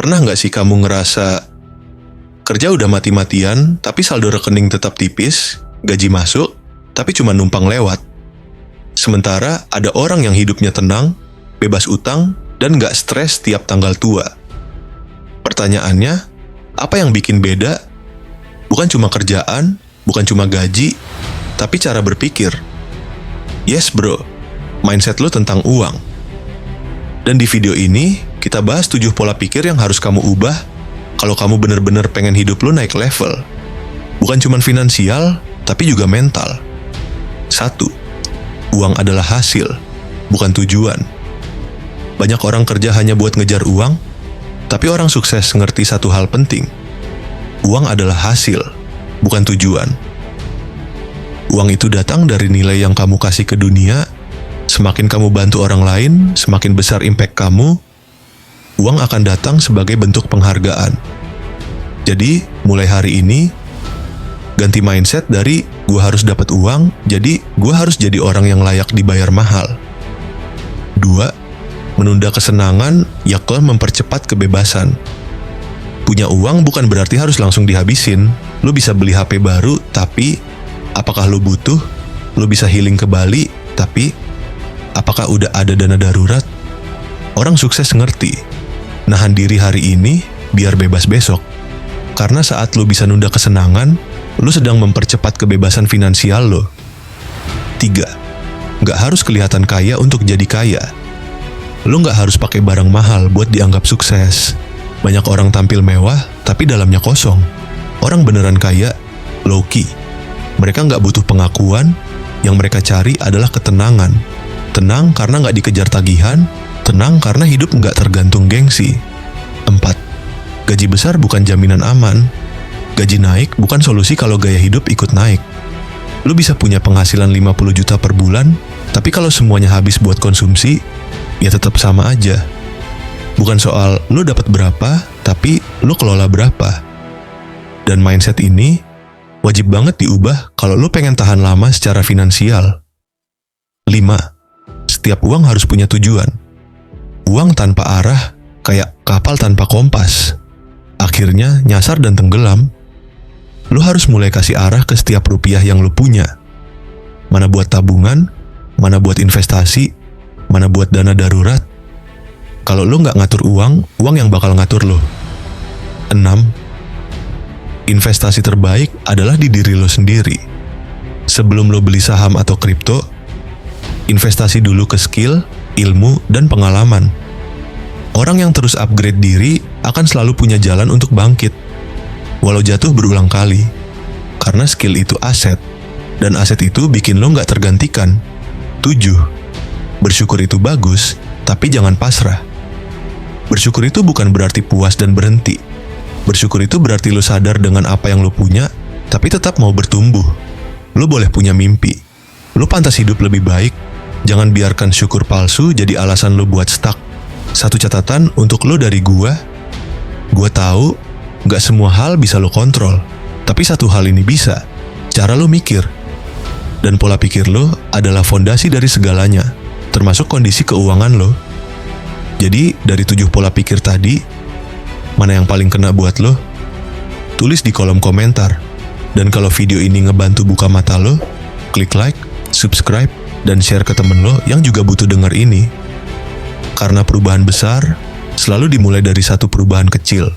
Pernah nggak sih kamu ngerasa kerja udah mati-matian, tapi saldo rekening tetap tipis, gaji masuk, tapi cuma numpang lewat? Sementara ada orang yang hidupnya tenang, bebas utang, dan nggak stres tiap tanggal tua. Pertanyaannya, apa yang bikin beda? Bukan cuma kerjaan, bukan cuma gaji, tapi cara berpikir. Yes bro, mindset lo tentang uang. Dan di video ini, kita bahas 7 pola pikir yang harus kamu ubah kalau kamu bener-bener pengen hidup lo naik level. Bukan cuma finansial, tapi juga mental. 1. Uang adalah hasil, bukan tujuan. Banyak orang kerja hanya buat ngejar uang, tapi orang sukses ngerti satu hal penting. Uang adalah hasil, bukan tujuan. Uang itu datang dari nilai yang kamu kasih ke dunia. Semakin kamu bantu orang lain, semakin besar impact kamu. Uang akan datang sebagai bentuk penghargaan. Jadi, mulai hari ini, ganti mindset dari gua harus dapat uang, jadi gua harus jadi orang yang layak dibayar mahal. 2. Menunda kesenangan, yakni mempercepat kebebasan. Punya uang bukan berarti harus langsung dihabisin. Lu bisa beli HP baru, tapi apakah lu butuh? Lu bisa healing ke Bali, tapi apakah udah ada dana darurat? Orang sukses ngerti, nahan diri hari ini biar bebas besok. Karena saat lu bisa nunda kesenangan, lu sedang mempercepat kebebasan finansial lo. 3. Nggak harus kelihatan kaya untuk jadi kaya. Lu nggak harus pakai barang mahal buat dianggap sukses. Banyak orang tampil mewah, tapi dalamnya kosong. Orang beneran kaya, low-key. Mereka nggak butuh pengakuan, yang mereka cari adalah ketenangan. Tenang karena nggak dikejar tagihan, tenang karena hidup nggak tergantung gengsi. 4. Gaji besar bukan jaminan aman. Gaji naik bukan solusi kalau gaya hidup ikut naik. Lu bisa punya penghasilan 50 juta per bulan, tapi kalau semuanya habis buat konsumsi, ya tetap sama aja. Bukan soal lu dapat berapa, tapi lu kelola berapa. Dan mindset ini wajib banget diubah kalau lu pengen tahan lama secara finansial. 5. Setiap uang harus punya tujuan. Uang tanpa arah kayak kapal tanpa kompas. Akhirnya nyasar dan tenggelam. Lu harus mulai kasih arah ke setiap rupiah yang lu punya. Mana buat tabungan, mana buat investasi, mana buat dana darurat. Kalau lu nggak ngatur uang, uang yang bakal ngatur lu. 6. Investasi terbaik adalah di diri lo sendiri. Sebelum lo beli saham atau kripto, investasi dulu ke skill, ilmu, dan pengalaman. Orang yang terus upgrade diri akan selalu punya jalan untuk bangkit, walau jatuh berulang kali. Karena skill itu aset, dan aset itu bikin lo nggak tergantikan. 7. Bersyukur itu bagus, tapi jangan pasrah. Bersyukur itu bukan berarti puas dan berhenti. Bersyukur itu berarti lo sadar dengan apa yang lo punya, tapi tetap mau bertumbuh. Lo boleh punya mimpi. Lo pantas hidup lebih baik. Jangan biarkan syukur palsu jadi alasan lo buat stuck. Satu catatan untuk lo dari gua tahu gak semua hal bisa lo kontrol, tapi satu hal ini bisa, cara lo mikir. Dan pola pikir lo adalah fondasi dari segalanya, termasuk kondisi keuangan lo. Jadi dari 7 pola pikir tadi, mana yang paling kena buat lo? Tulis di kolom komentar. Dan kalau video ini ngebantu buka mata lo, klik like, subscribe, dan share ke temen lo yang juga butuh denger ini. Karena perubahan besar selalu dimulai dari satu perubahan kecil.